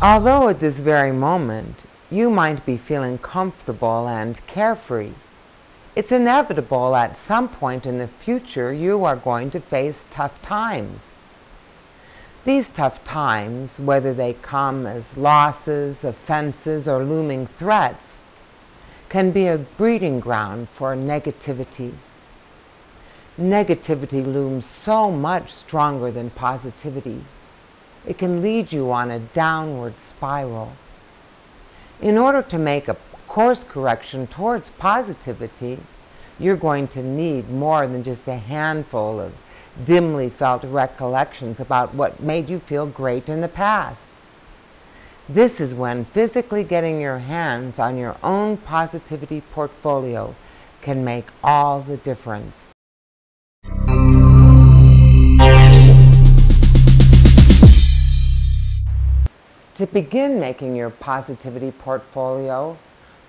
Although at this very moment you might be feeling comfortable and carefree, it's inevitable at some point in the future you are going to face tough times. These tough times, whether they come as losses, offenses, or looming threats, can be a breeding ground for negativity. Negativity looms so much stronger than positivity. It can lead you on a downward spiral. In order to make a course correction towards positivity, you're going to need more than just a handful of dimly felt recollections about what made you feel great in the past. This is when physically getting your hands on your own positivity portfolio can make all the difference. To begin making your positivity portfolio,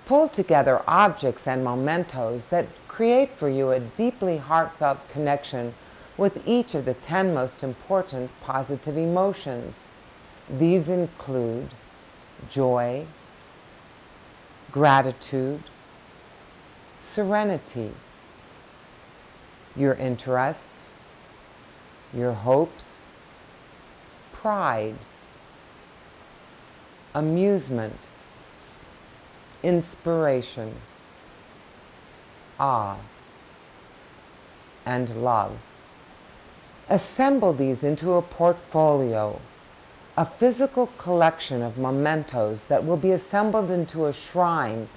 pull together objects and mementos that create for you a deeply heartfelt connection with each of the 10 most important positive emotions. These include joy, gratitude, serenity, your interests, your hopes, pride, amusement, inspiration, awe, and love. Assemble these into a portfolio, a physical collection of mementos that will be assembled into a shrine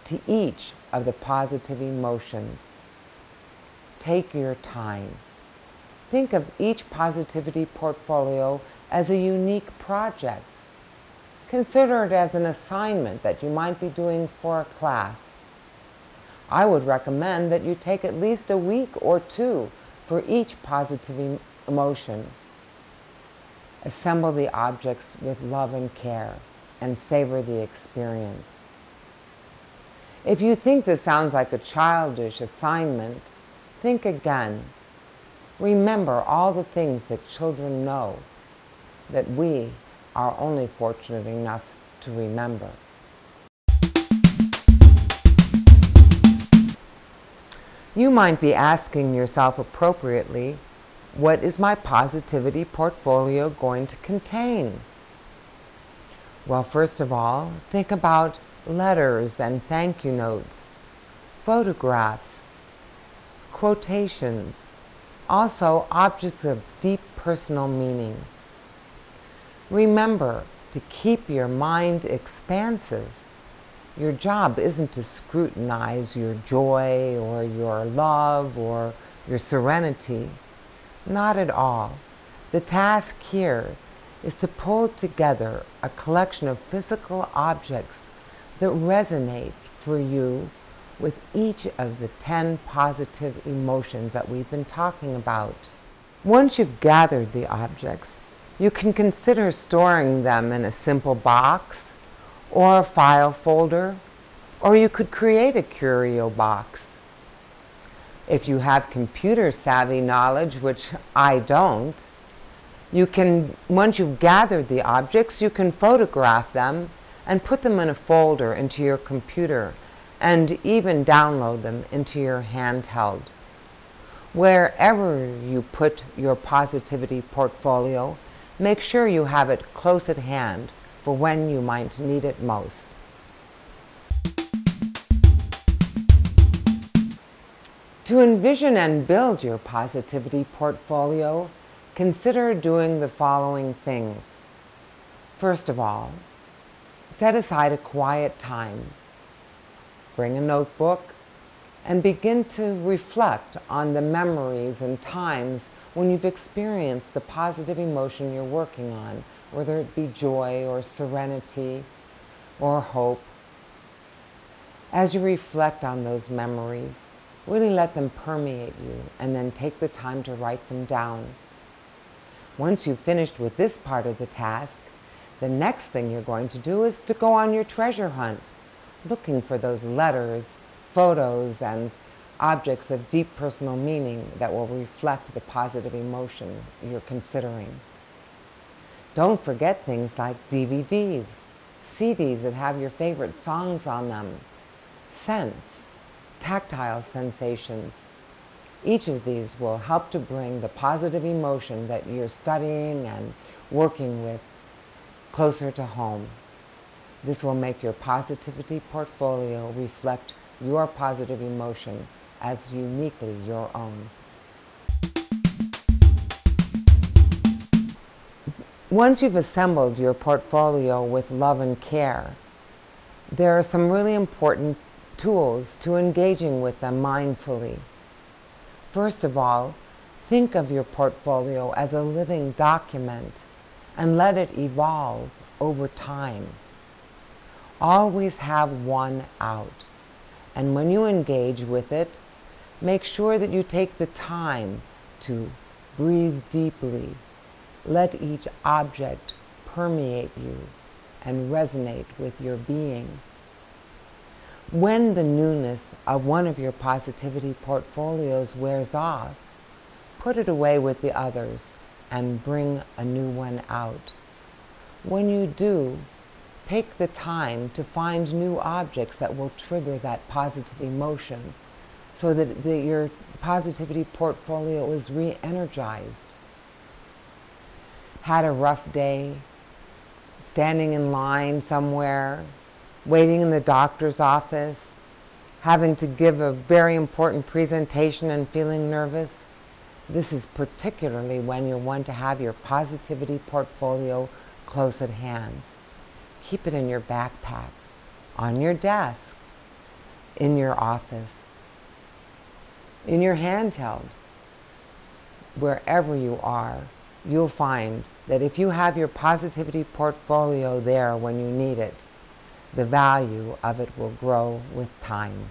to each of the positive emotions. Take your time. Think of each positivity portfolio as a unique project. Consider it as an assignment that you might be doing for a class. I would recommend that you take at least a week or two for each positive emotion. Assemble the objects with love and care and savor the experience. If you think this sounds like a childish assignment, think again. Remember all the things that children know that we are only fortunate enough to remember. You might be asking yourself appropriately, what is my positivity portfolio going to contain? Well, first of all, think about letters and thank you notes, photographs, quotations, also objects of deep personal meaning. Remember to keep your mind expansive. Your job isn't to scrutinize your joy or your love or your serenity. Not at all. The task here is to pull together a collection of physical objects that resonate for you with each of the 10 positive emotions that we've been talking about. Once you've gathered the objects, you can consider storing them in a simple box or a file folder, or you could create a curio box. If you have computer savvy knowledge, which I don't, you can, once you've gathered the objects, you can photograph them and put them in a folder into your computer and even download them into your handheld. Wherever you put your positivity portfolio, make sure you have it close at hand for when you might need it most. To envision and build your positivity portfolio, consider doing the following things. First of all, set aside a quiet time. Bring a notebook and begin to reflect on the memories and times when you've experienced the positive emotion you're working on, whether it be joy or serenity or hope. As you reflect on those memories, really let them permeate you and then take the time to write them down. Once you've finished with this part of the task, the next thing you're going to do is to go on your treasure hunt, looking for those letters, photos, and objects of deep personal meaning that will reflect the positive emotion you're considering. Don't forget things like DVDs, CDs that have your favorite songs on them, scents, tactile sensations. Each of these will help to bring the positive emotion that you're studying and working with closer to home. This will make your positivity portfolio reflect your positive emotion as uniquely your own. Once you've assembled your portfolio with love and care, there are some really important tools to engaging with them mindfully. First of all, think of your portfolio as a living document and let it evolve over time. Always have one out, and when you engage with it, make sure that you take the time to breathe deeply. Let each object permeate you and resonate with your being. When the newness of one of your positivity portfolios wears off, put it away with the others and bring a new one out. When you do, take the time to find new objects that will trigger that positive emotion so that your positivity portfolio is re-energized. Had a rough day, standing in line somewhere, waiting in the doctor's office, having to give a very important presentation and feeling nervous. This is particularly when you'll want to have your positivity portfolio close at hand. Keep it in your backpack, on your desk, in your office, in your handheld. Wherever you are, you'll find that if you have your positivity portfolio there when you need it, the value of it will grow with time.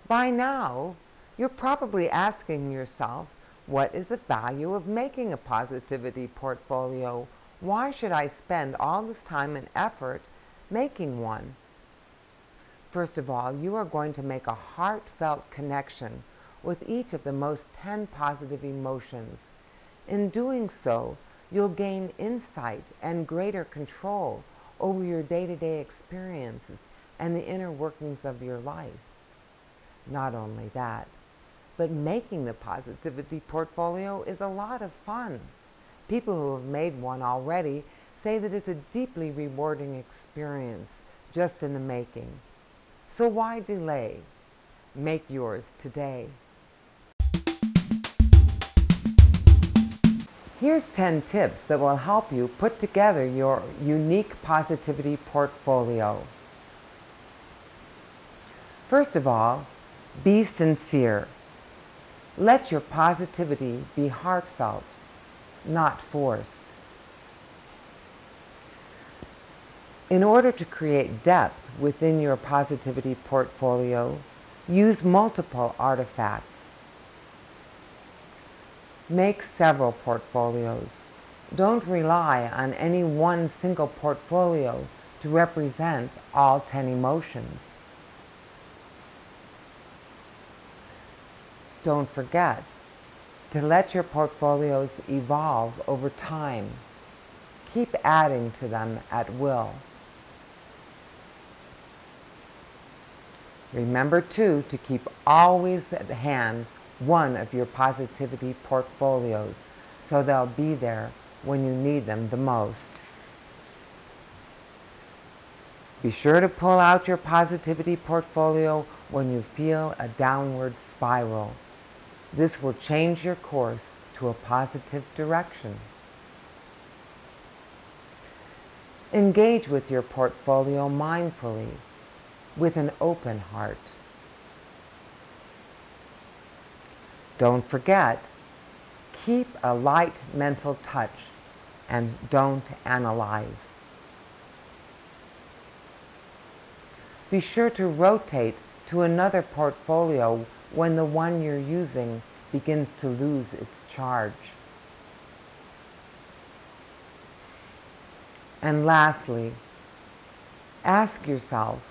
By now, you're probably asking yourself, what is the value of making a positivity portfolio? Why should I spend all this time and effort making one? First of all, you are going to make a heartfelt connection with each of the most 10 positive emotions. In doing so, you'll gain insight and greater control over your day-to-day experiences and the inner workings of your life. Not only that, but making the positivity portfolio is a lot of fun. People who have made one already say that it's a deeply rewarding experience just in the making. So why delay? Make yours today. Here's 10 tips that will help you put together your unique positivity portfolio. First of all, be sincere. Let your positivity be heartfelt, not forced. In order to create depth within your positivity portfolio, use multiple artifacts. Make several portfolios. Don't rely on any one single portfolio to represent all 10 emotions. Don't forget to let your portfolios evolve over time. Keep adding to them at will. Remember, too, to keep always at hand one of your positivity portfolios so they'll be there when you need them the most. Be sure to pull out your positivity portfolio when you feel a downward spiral. This will change your course to a positive direction. Engage with your portfolio mindfully, with an open heart. Don't forget, keep a light mental touch and don't analyze. Be sure to rotate to another portfolio when the one you're using begins to lose its charge. And lastly, ask yourself,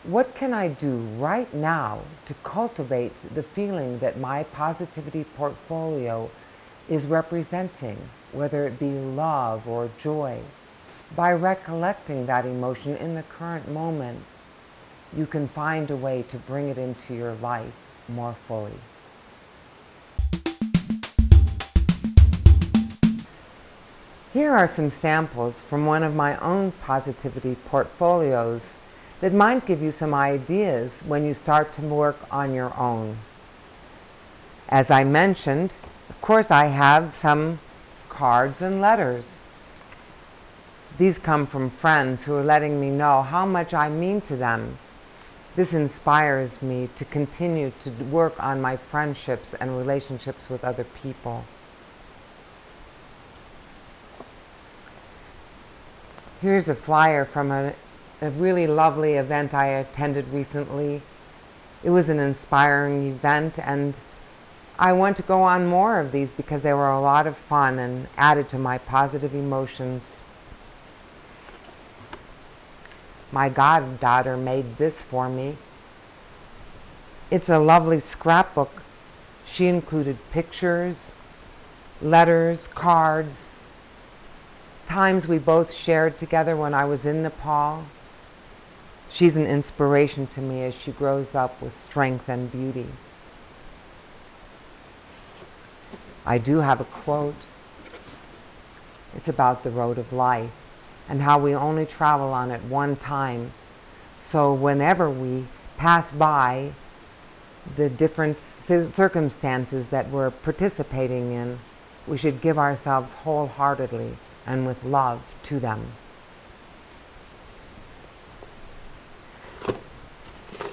What can I do right now to cultivate the feeling that my positivity portfolio is representing, whether it be love or joy? By recollecting that emotion in the current moment, you can find a way to bring it into your life more fully. Here are some samples from one of my own positivity portfolios that might give you some ideas when you start to work on your own. As I mentioned, of course, I have some cards and letters. These come from friends who are letting me know how much I mean to them. This inspires me to continue to work on my friendships and relationships with other people. Here's a flyer from a really lovely event I attended recently. It was an inspiring event, and I want to go on more of these because they were a lot of fun and added to my positive emotions. My goddaughter made this for me. It's a lovely scrapbook. She included pictures, letters, cards, times we both shared together when I was in Nepal. She's an inspiration to me as she grows up with strength and beauty. I do have a quote. It's about the road of life and how we only travel on it one time. So whenever we pass by the different circumstances that we're participating in, we should give ourselves wholeheartedly and with love to them.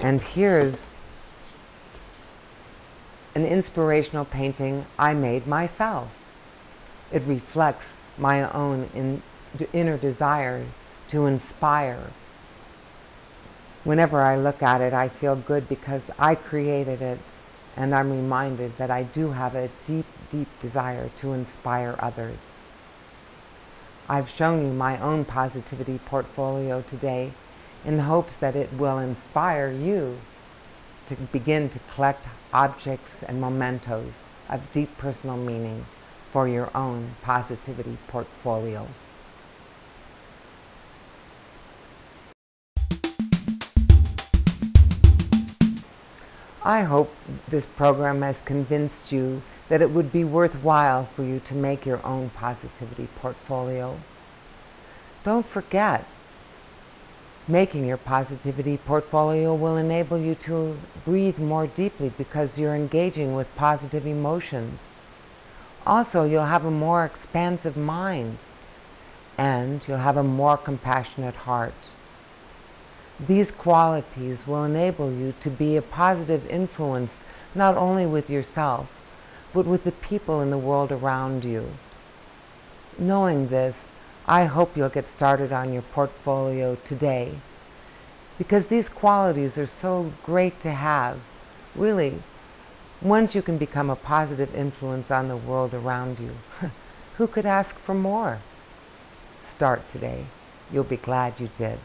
And here's an inspirational painting I made myself. It reflects my own inner desire to inspire. Whenever I look at it, I feel good because I created it, and I'm reminded that I do have a deep, deep desire to inspire others. I've shown you my own positivity portfolio today in hopes that it will inspire you to begin to collect objects and mementos of deep personal meaning for your own positivity portfolio. I hope this program has convinced you that it would be worthwhile for you to make your own positivity portfolio. Don't forget, making your positivity portfolio will enable you to breathe more deeply because you're engaging with positive emotions. Also, you'll have a more expansive mind, and you'll have a more compassionate heart. These qualities will enable you to be a positive influence not only with yourself, but with the people in the world around you. Knowing this, I hope you'll get started on your portfolio today, because these qualities are so great to have. Really, once you can become a positive influence on the world around you, who could ask for more? Start today. You'll be glad you did.